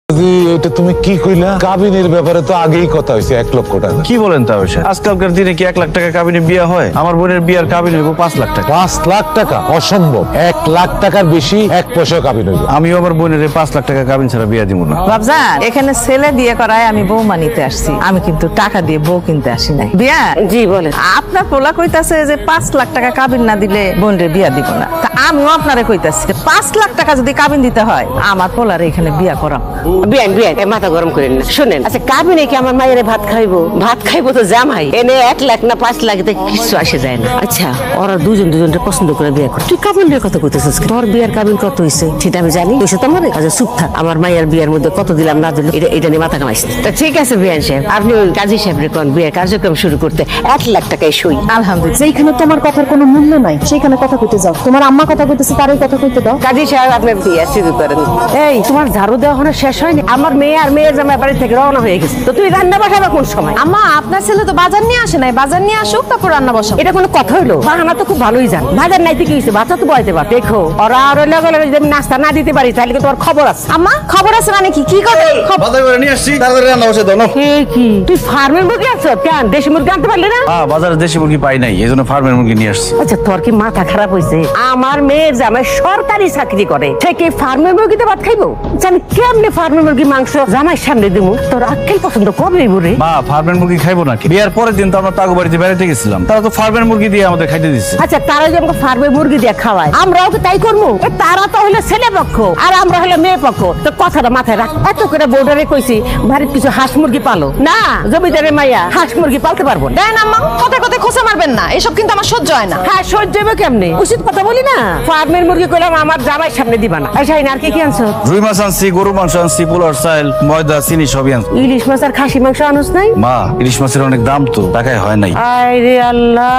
এটা তুমি কি কইলা? কাবিনের ব্যাপারে তো আগেই কথা হয়েছে 1 লক্ষ টাকা। কি বলেন তা হয়েছে? আজকালকার দিনে কি 1 লাখ টাকা কাবিনে বিয়ে হয়? আমার বোনের বিয়ার কাবিন হইব 5 লাখ টাকা। 5 লাখ টাকা? অসম্ভব। 1 লাখ টাকার বেশি 1 পয়সা কাবিন হইব। আমিও আমার বোনের 5 লাখ টাকা কাবিন ছাড়া বিয়ে দিব না। বাবজান, এখানে ছেলে বিয়ে করায় আমি বউ মানিতে আসছি, আমি কিন্তু টাকা দিয়ে বউ কিনতে আসি নাই। বিয়া জি বলেন। আপনার পোলা কইতাছে যে 5 লাখ টাকা কাবিন না দিলে বোনরে বিয়া দিব না। তা আমিও আপনারে কইতাছি 5 লাখ টাকা যদি কাবিন দিতে হয় আমার পোলারে এখানে বিয়া করাম। বিয়ান বিয়ান মাথা গরম করেন না। শুনেন, আচ্ছা কাবিনে কি আমার মায়ের ভাত খাইবো? ভাত খাইবো তো জামাই। এনে 1 লাখ না 5 লাখ কিছু আসে যায় না। আচ্ছা ওরা দুজনকে পছন্দ করে বিয়ে করে, তুই কাবিনের কথা কইতেছিস? তোর বিয়ার কাবিন কত হইছে সেটা আমি জানি। এসে তো মনে আচ্ছা চুপ থাক। আমার মায়ের বিয়ার মধ্যে কত দিলাম না দিলাম এটা নিয়ে মাথা কামাইছি। তা ঠিক আছে বিয়ান সাহেব, আপনি ওই কাজী সাহেব রে কোন বিয়ের কার্যক্রম শুরু করতে 1 লাখ টাকায় সই। আলহামদুলিল্লাহ। যেখানে তোমার কথার কোনো মূল্য নাই সেখানে কথা কইতে যাও। তোমার আম্মা কথা কইতেছে তারই কথা কইতে দাও। কাজী সাহেব আপনি বিয়ে শুরু করেন। এই তোমার ঝাড়ু দেওয়া এখনো শেষ হয়নি? আমার মেয়ে আর মেয়ের জামাই বাড়ি থেকে রওনা হয়ে গেছে, তো তুই রান্না বসাবে কোন সময়? আম্মা, আপনার ছেলে তো বাজার নিয়ে আসে নাই, বাজার নিয়ে আসুক তারপর রান্না বসাবো। এটা কোনো কথা হইলো? বাহানা তো খুব ভালোই জান। বাজার নাইতে কি হয়েছে? বাচ্চা তো বয়তে পার। দেখো ওরা আর লগে লগে যদি নাস্তা না দিতে পারি তাহলে কি তোমার খবর আছে? আম্মা, খবর আছে মানে কি? কি করে? বাজার করে নিয়ে আসছি, তাড়াতাড়ি রান্না বসে দাও না। কি তুই ফার্মের মুরগি আছো? কেন দেশি মুরগি আনতে পারলি না? বাজারে দেশি মুরগি পাই নাই, এজন্য ফার্মের মুরগি নিয়ে আসছি। আচ্ছা তোর কি মাথা খারাপ হয়েছে? আমার মেয়ের জামাই সরকারি চাকরি করে, সে কি ফার্মের মুরগিতে ভাত খাইবো? জানি কেমনে ফার্মের মুরগি মাংস জামাই সামনে দিমু? তোর আক্কেল পছন্দ কবে রে? মা, ফার্মের মুরগি খাইবো নাকি? বিয়ার পরের দিন তো আমরা তাগো বাড়িতে বেড়াতে গেছিলাম, তারা তো ফার্মের মুরগি দিয়ে আমাদের খাইতে দিচ্ছে। আচ্ছা তারা যে আমাকে ফার্মের মুরগি দিয়ে খাওয়ায়, আমরাও কি তাই করবো? তারা তো হলো ছেলে পক্ষ আর আমরা হলো মেয়ে পক্ষ। তো কথাটা মাথায় রাখ। এত করে বোর্ডারে কইছি বাড়ির কিছু হাঁস মুরগি পালো না, জমিদারের মাইয়া হাঁস মুরগি পালতে পারবো না। দেন আম্মা, কথা কথা খোঁচা মারবেন না, এসব কিন্তু আমার সহ্য হয় না। হ্যাঁ সহ্য হবে কেমনে? উচিত কথা বলি না। ফার্মের মুরগি কইলাম আমার জামাই সামনে দিবা না। আচ্ছা আর কি আনছো? রুই মাছ আনছি, গরু মাংস আনছি, পোলার চাল, ময়দা, চিনি সবই আনছি। ইলিশ মাছ আর খাসি মাংস আনুস নাই? মা, ইলিশ মাছের অনেক দাম তো, টাকায় হয় নাই। আরে আল্লাহ,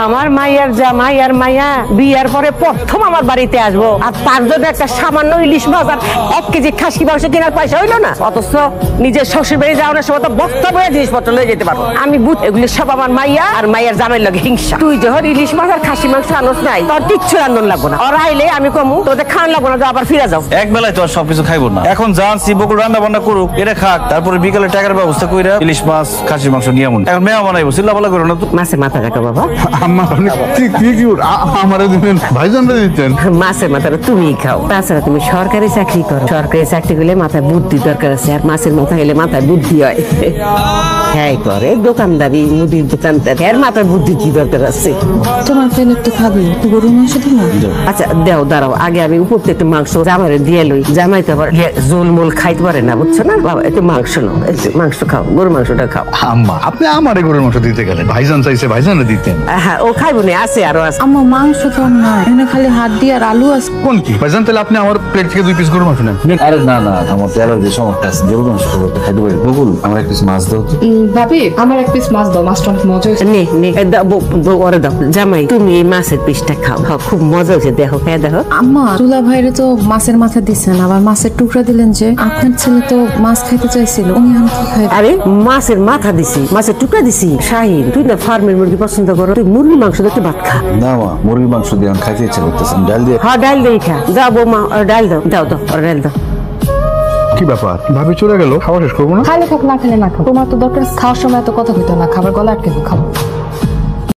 আমার মাইয়ার জামাই আর মাইয়া বিয়ার পরে প্রথম আমার বাড়িতে আসবো, আর তার জন্য একটা সামান্য ইলিশ মাছ আর 1 কেজি খাসি মাংস কেনার পয়সা হইলো না। অথচ নিজের শ্বশুর বাড়ি যাওয়ার সময় তো বস্তা বয়ে জিনিসপত্র লয়ে যেতে পারবো। আমি বুঝ এগুলি সব আমার মাইয়া আর মাইয়ার জামাইয়ের লগে হিংসা। তুই যখন ইলিশ মাছ আর খাসি মাংস আনোস নাই, তোর কিচ্ছু রান্ধন লাগবো না। ওরা আইলে আমি কমু তোদের খাওয়ান লাগবো না, আবার ফিরে যাও। এক বেলায় তো আর সবকিছু খাইবো না। এখন জানছি বকুল রান্না বান্না করুক, এটা খাক, তারপরে বিকালে টাকার ব্যবস্থা কইরা ইলিশ মাছ খাসি মাংস নিয়ে আমুন। এখন মেয়া বানাইবো, চিল্লা পাল্লা করো না তো। মাছের মাথা রাখো বাবা। আম্মা আমারে দিবেন, ভাইজানরা দিতেন। মাছের মাথাটা তুমি খাও। তাছাড়া তুমি সরকারি চাকরি করো, সরকারি চাকরি করলে মাথায় বুদ্ধি দরকার আছে, আর মাছের মাথা হলে মাথায় বুদ্ধি হয়। হ্যাঁ করে দোকানদারি, মুদির দোকানদার, এর মাথায় বুদ্ধি কি দরকার আছে? তোমার ছেলে তো খাবে, গরু মাংস দিন। আচ্ছা দেও, দাঁড়াও, আগে আমি উপর থেকে একটু মাংস জামাইরে দিয়ে লই। জামাই তো আবার জোল মোল খাইতে পারে না, বুঝছো না বাবা? একটু মাংস নাও, একটু মাংস খাও, গরু মাংসটা খাও। আম্মা, আপনি আমারে গরুর মাংস দিতে গেলেন, ভাইজান চাইছে ভাইজানরা দিতেন। হ্যাঁ ও খাইবো না, আছে আরো আছে। আম্মা মাংস তো না, এখানে খালি হাত দিয়ে আর আলু আছে। কোন কি ভাইজান? তাহলে আপনি আমার প্লেট থেকে 2 পিস গরুর মাংস নেন। আরে না না, আমার তো অ্যালার্জি সমস্যা আছে, গরু মাংস খাইতে পারি। বকুল, আমার এক পিস মাছ দাও তো। ভাবি, আমার 1 পিস মাছ দাও, মাছটা অনেক মজা হয়েছে। নে নে, ওরে দাও। জামাই তুমি এই মাছের পিসটা খাও, খুব মজা হয়েছে, দেখো হ্যাঁ দেখো। আম্মা, দুলা ভাইরে তো মাছের মাথা দিচ্ছেন, আবার মাছের টুকরা দিলেন যে। আপনার ছেলে তো মাছ খাইতে চাইছিল, উনি এখন কি খাই? আরে মাছের মাথা দিছি, মাছের টুকরা দিছি। শাহিন, তুই না ফার্মের মুরগি পছন্দ করো, তুই মুরগি মাংস দিয়ে ভাত খা। না মা, মুরগি মাংস দিয়ে আমি খাইতে ইচ্ছা করতেছি, ডাল দিয়ে। হ্যাঁ ডাল দিয়ে খা। দাও বৌমা, ডাল দাও, দাও দাও, ডাল দাও। কি ব্যাপার? ভাবি চলে গেল, খাওয়া শেষ করবো না? খাইলে খাক, না খেলে না খাও। তোমার তো দরকার খাওয়ার সময় এত কথা কইতো না, খাবার গলা আটকে খাও।